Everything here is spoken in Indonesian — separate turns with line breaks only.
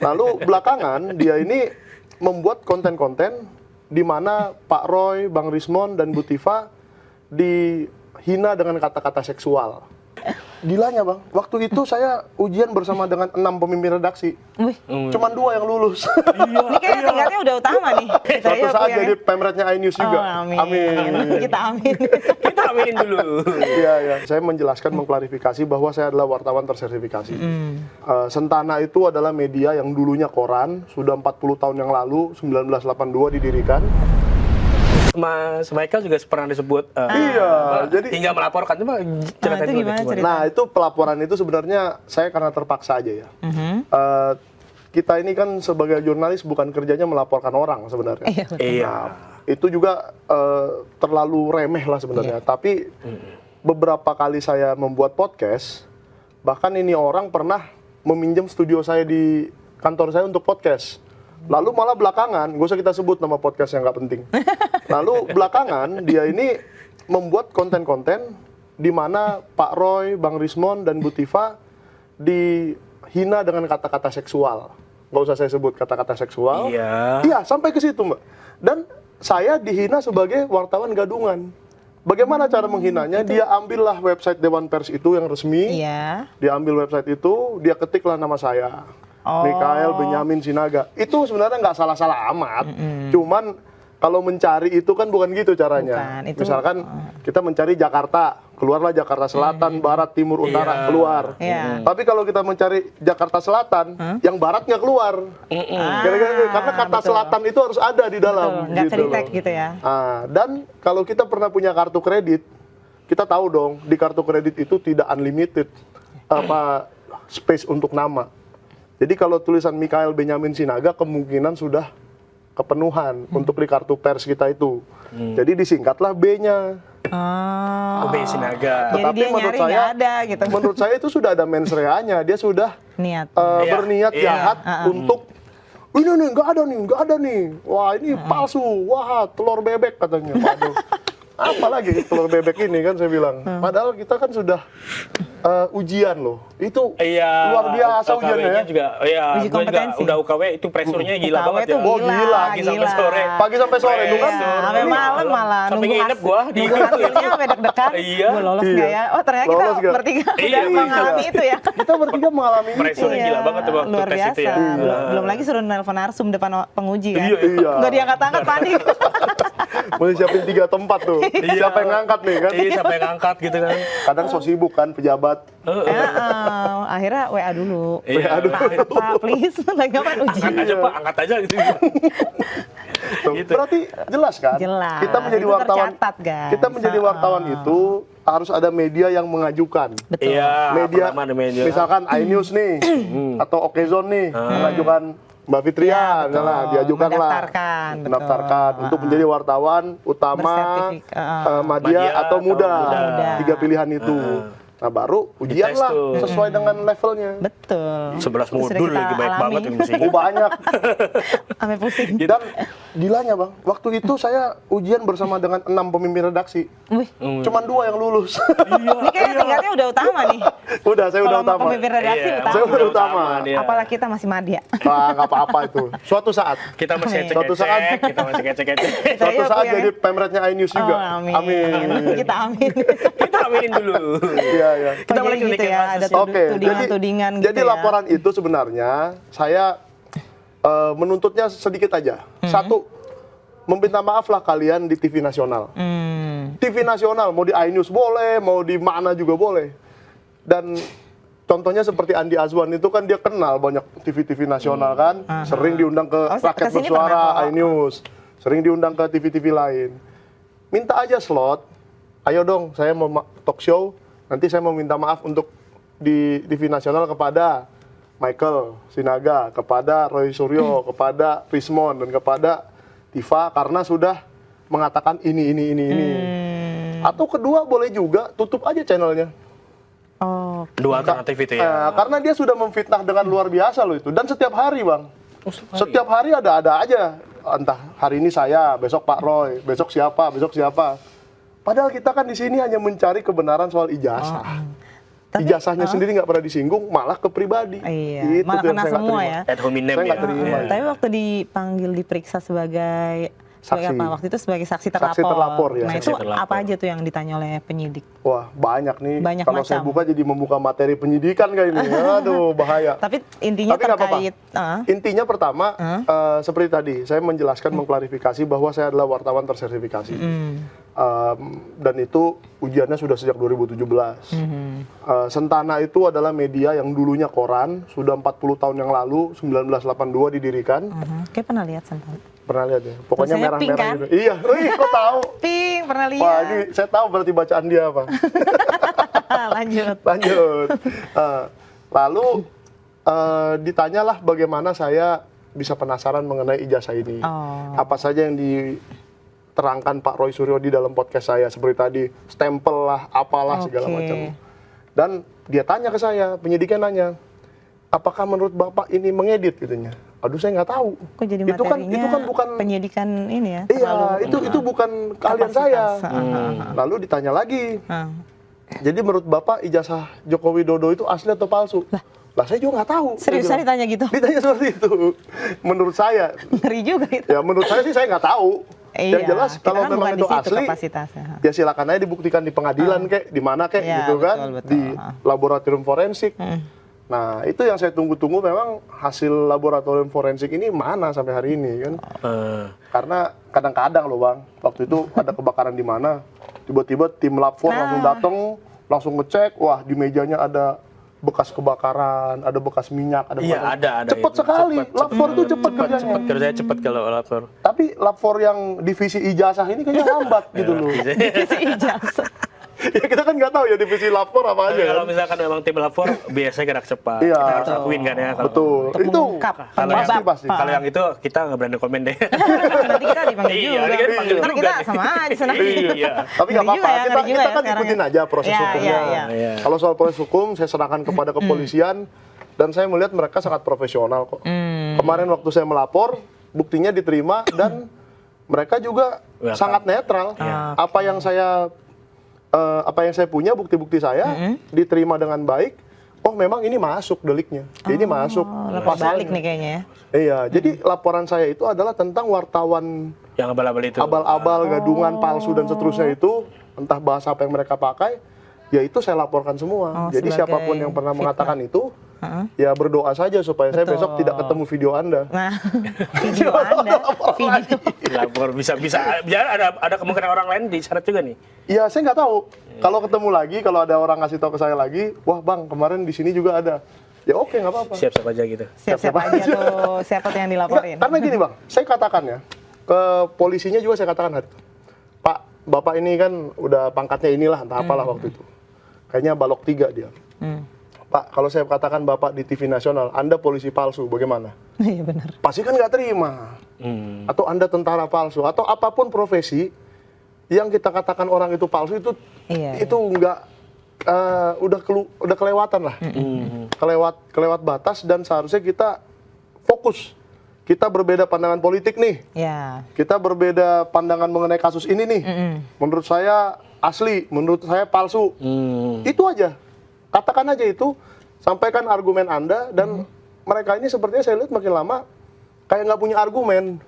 Lalu belakangan dia ini membuat konten-konten di mana Pak Roy, Bang Rismon, dan Bu Tifa dihina dengan kata-kata seksual. Gilanya Bang, waktu itu saya ujian bersama dengan 6 pemimpin redaksi.
Wih.
Cuman 2 yang lulus.
Ini kayaknya tingkatnya udah utama nih.
Suatu saat jadi pemretnya iNews juga.
Amin. Kita amin.
Kita aminin dulu.
Iya, ya. Saya menjelaskan, mengklarifikasi bahwa saya adalah wartawan tersertifikasi. Sentana itu adalah media yang dulunya koran, sudah 40 tahun yang lalu, 1982 didirikan.
Mas Michael juga pernah disebut
jadi
hingga melaporkan. Coba cerita
itu
dulu
gimana
deh.
cerita?
nah itu pelaporan itu sebenarnya saya karena terpaksa aja ya. Kita ini kan sebagai jurnalis bukan kerjanya melaporkan orang sebenarnya.
Iya, betul.
Iya.
Itu juga terlalu remeh lah sebenarnya. Tapi beberapa kali saya membuat podcast, bahkan ini orang pernah meminjam studio saya di kantor saya untuk podcast. Lalu malah belakangan, gak usah kita sebut nama podcast yang nggak penting. Lalu belakangan dia ini membuat konten-konten di mana Pak Roy, Bang Rismon, dan Bu Tifa dihina dengan kata-kata seksual. Gak usah saya sebut kata-kata seksual.
Iya.
Iya, sampai ke situ Mbak. Dan saya dihina sebagai wartawan gadungan. Bagaimana cara menghinanya? Dia ambillah website Dewan Pers itu yang resmi.
Iya.
Dia ambil website itu, dia ketiklah nama saya. Mikael Benyamin Sinaga. Itu sebenarnya nggak salah-salah amat. Cuman kalau mencari itu kan bukan gitu caranya.
Bukan, itu,
misalkan kita mencari Jakarta, keluarlah Jakarta Selatan, Barat, Timur, Utara, keluar.
Iya.
Tapi kalau kita mencari Jakarta Selatan, yang Barat nggak keluar. Kira-kira gitu. Karena kata
betul.
Selatan itu harus ada di dalam.
Betul, nggak cetek gitu ya.
Dan kalau kita pernah punya kartu kredit, kita tahu dong di kartu kredit itu tidak unlimited space untuk nama. Jadi kalau tulisan Mikael Benyamin Sinaga kemungkinan sudah kepenuhan untuk di kartu pers kita itu. Jadi disingkatlah B-nya.
B Sinaga.
Jadi
Tetapi
dia
menurut
nyari
saya,
nggak ada gitu.
menurut saya itu sudah ada mens rea-nya. Dia sudah
Niat.
berniat jahat untuk ini nih nggak ada nih. Wah ini palsu. Wah telur bebek katanya. Waduh. Apalagi telur bebek ini kan saya bilang. Padahal kita kan sudah ujian loh. Itu luar biasa ujiannya ya.
Juga,
Uji
gue juga
kompetensi.
udah UKW itu pressure-nya gila
UKW
banget
tuh
ya.
Oh, gila.
Pagi sampai sore.
Pagi sampai sore itu kan.
Iya, sampai malam malah
Sampai nginep gua di
nunggu hasilnya sampai deg-degan.
Iya.
Gua lolos
Iya.
nggak ya? Oh ternyata kita
Lolos nggak?
bertiga
Iya,
udah
iya.
mengalami itu ya.
Kita bertiga mengalami itu.
Pressure-nya gila banget tuh waktu
luar
tes
biasa.
itu ya.
Belum lagi suruh nelpon narsum depan penguji kan.
Iya.
Nggak diangkat-angkat panik.
Mulai siapin 3 tempat tuh. Siapa yang ngangkat nih kan?
Iya, siapa yang ngangkat gitu kan.
Kadang so sibuk kan pejabat.
Akhirnya WA dulu.
Iya.
Pak, please, lagi ngapain uji?
Angkat aja Pak, angkat aja gitu.
Tuh,
Gitu.
berarti jelas kan?
Jelas.
Kita menjadi
Itu
wartawan.
tercatat, guys.
Kita menjadi wartawan itu harus ada media yang mengajukan.
Betul.
Iya,
Media,
pertama ada media.
misalkan iNews nih atau Okezone nih mengajukan Mbak Fitria,
Ya, betul.
misalnya diajukanlah,
Mendaftarkan, betul.
mendaftarkan untuk menjadi wartawan utama, Madya atau Muda,
Muda.
3 pilihan itu. Nah baru ujian
Dites
lah
tuh.
sesuai dengan levelnya.
Betul.
11
Itu sudah
modul
kita
lagi baik
alami.
banget ini mesti.
Oh banyak.
Sampai pusing.
Dan gilanya Bang, waktu itu saya ujian bersama dengan 6 pemimpin redaksi.
Wih.
Cuman 2 yang lulus.
Ini kayaknya tingkatnya udah utama nih.
Udah, saya udah
Kalau mau
utama.
pemimpin redaksi
Iya,
utama.
Saya udah utama.
dia.
Apalagi kita masih madya.
Nah, nggak apa-apa itu. Suatu saat.
Kita masih
Suatu saat.
ngecek, kita masih ngecek.
Suatu
Saya
saat
puyeng
jadi pemretnya iNews juga.
Amin. Kita amin.
Kita aminin dulu.
Iya, iya.
Kita
Oh,
balik
jadi
ke
gitu ya,
kasus
ada
ya.
Oke,
tudingan-tudingan gitu
jadi
ya.
laporan itu sebenarnya saya menuntutnya sedikit aja. Satu, meminta maaf lah kalian di TV nasional. TV nasional, mau di iNews boleh, mau di mana juga boleh. Dan contohnya seperti Andi Azwan itu kan dia kenal banyak TV-TV nasional kan, sering diundang ke Rakyat
kesini
Bersuara,
pernah kok.
iNews, sering diundang ke TV-TV lain. Minta aja slot, ayo dong saya mau talk show, nanti saya mau minta maaf untuk di TV nasional kepada Michael Sinaga, kepada Roy Suryo, kepada Rismon, dan kepada Tifa karena sudah mengatakan ini. Atau kedua boleh juga tutup aja channelnya.
Oh,
Dua alternatif itu ya.
Karena dia sudah memfitnah dengan luar biasa loh itu. Dan setiap hari Bang, setiap hari ada aja. Entah hari ini saya, besok Pak Roy, besok siapa. Padahal kita kan di sini hanya mencari kebenaran soal ijazah.
Tapi,
ijazahnya sendiri nggak pernah disinggung, malah ke pribadi.
Iya,
Itu
malah
tuh yang
kena
saya nggak
semua
terima.
ya.
Ad hominem
Saya
ya.
nggak terima.
Iya.
Tapi waktu dipanggil diperiksa sebagai
Saksi.
apa? Waktu itu sebagai saksi terlapor.
Saksi terlapor, ya.
Nah
Saksi
itu
terlapor.
apa aja tuh yang ditanya oleh penyidik?
Wah, banyak nih.
Banyak
Kalau saya
macam.
buka jadi membuka materi penyidikan kayak ini. Aduh, bahaya.
Tapi intinya
Tapi nggak apa-apa.
terkait.
Intinya pertama, seperti tadi, saya menjelaskan, mengklarifikasi bahwa saya adalah wartawan tersertifikasi. Dan itu ujiannya sudah sejak 2017. Sentana itu adalah media yang dulunya koran, sudah 40 tahun yang lalu, 1982 didirikan.
Kayak pernah lihat Santana.
Pernah lihat ya? Pokoknya
Tulisannya pink,
merah-merah
kan?
gitu. Iya, kok tahu?
Pink, pernah lihat.
Wah, ini saya tahu berarti bacaan dia apa.
Lanjut.
Lanjut. Lalu ditanyalah bagaimana saya bisa penasaran mengenai ijazah ini.
Oh.
Apa saja yang diterangkan Pak Roy Suryo di dalam podcast saya, seperti tadi, stempel lah, apalah segala
Oke.
macam. Dan dia tanya ke saya, penyidiknya nanya, apakah menurut Bapak ini mengedit gitunya? Aduh, saya nggak tahu.
Kok jadi
itu
materinya
kan bukan
penyidikan ini ya?
Iya, itu bukan keahlian saya.
Kapasitas.
Lalu ditanya lagi,
Ah.
jadi menurut Bapak ijazah Joko Widodo itu asli atau palsu? Lah saya juga nggak tahu.
Seriusan
Dia bilang.
ditanya gitu?
Ditanya seperti itu. Menurut saya,
Ngeri juga itu.
ya menurut saya sih saya nggak tahu. Yang jelas
kita
kalau
kan
memang
bukan
itu
di situ
asli,
kapasitasnya.
ya silakan aja dibuktikan di pengadilan kek, di mana kek
Iya,
gitu kan,
betul, betul.
di laboratorium forensik. Nah itu yang saya tunggu-tunggu, memang hasil laboratorium forensik ini mana sampai hari ini kan? Karena kadang-kadang loh Bang, waktu itu ada kebakaran di mana, tiba-tiba tim lab 4 langsung datang, langsung ngecek, wah di mejanya ada bekas kebakaran, ada bekas minyak, ada
Iya,
bekas-
ada
Cepet
itu.
sekali,
Cepet,
lab 4 itu cepet kerjanya.
Cepet kerjanya cepet kalau lapor.
Tapi lab 4 yang divisi ijazah ini kayaknya lambat gitu loh.
Divisi ijazah.
Ya kita kan nggak tahu ya divisi lab 4 apa aja
Kalau
kan.
misalkan memang tim lapor biasanya gerak cepat.
Iya.
Kita harus akuin kan ya. Kalau
Betul.
Untuk
Itu
mengungkap
Kalau
pasti
yang,
pasti.
kalau yang itu kita nggak berani komen deh.
Nanti kita dipanggil
Iya,
juga.
nanti kan dipanggil
Ntar
juga
kita
nih.
sama aja senang.
Iya.
Tapi nggak
Ngeri juga
apa-apa,
ya,
kita
ngeri juga ya
kan
sekarang
ikutin
ya.
aja proses
Iya,
hukumnya.
iya,
iya.
Kalau soal proses hukum, saya serahkan kepada kepolisian, dan saya melihat mereka sangat profesional kok. Kemarin waktu saya melapor, buktinya diterima, dan mereka juga
Welcome.
sangat netral. Apa yang saya punya, bukti-bukti saya, diterima dengan baik. Oh memang ini masuk deliknya, ini masuk.
Oh, lepas balik nih kayaknya ya.
Iya, jadi laporan saya itu adalah tentang wartawan
Yang abal-abal itu.
abal-abal, gadungan palsu dan seterusnya itu, entah bahasa apa yang mereka pakai, ya itu saya laporkan semua.
Oh,
Jadi
sebagai
siapapun yang pernah
fitnah.
mengatakan itu, ya berdoa saja supaya saya
Betul.
besok tidak ketemu video Anda.
Nah, video Anda, video.
Lapor bisa biar ada kemungkinan orang lain diseret juga nih.
Iya, saya nggak tahu. Kalau ketemu lagi, kalau ada orang ngasih tahu ke saya lagi, wah bang kemarin di sini juga ada. Ya oke, nggak apa-apa.
Siap-siap aja gitu.
Siap-siap aja tuh, siapa tuh yang dilaporin.
Karena gini bang, saya katakan ya, ke polisinya juga saya katakan hari itu, Pak, Bapak ini kan udah pangkatnya inilah, entah apalah waktu itu. Kayaknya balok 3 dia. Pak, kalau saya katakan Bapak di TV nasional, Anda polisi palsu, bagaimana?
Iya benar.
Pasti kan nggak terima. Atau Anda tentara palsu, atau apapun profesi yang kita katakan orang itu palsu, itu
Iya.
itu nggak, udah kelewatan lah. Kelewat batas, dan seharusnya kita fokus. Kita berbeda pandangan politik nih.
Ya.
Kita berbeda pandangan mengenai kasus ini nih. Menurut saya asli, menurut saya palsu. Itu aja. Katakan aja itu, sampaikan argumen Anda, dan mereka ini sepertinya saya lihat makin lama kayak nggak punya argumen.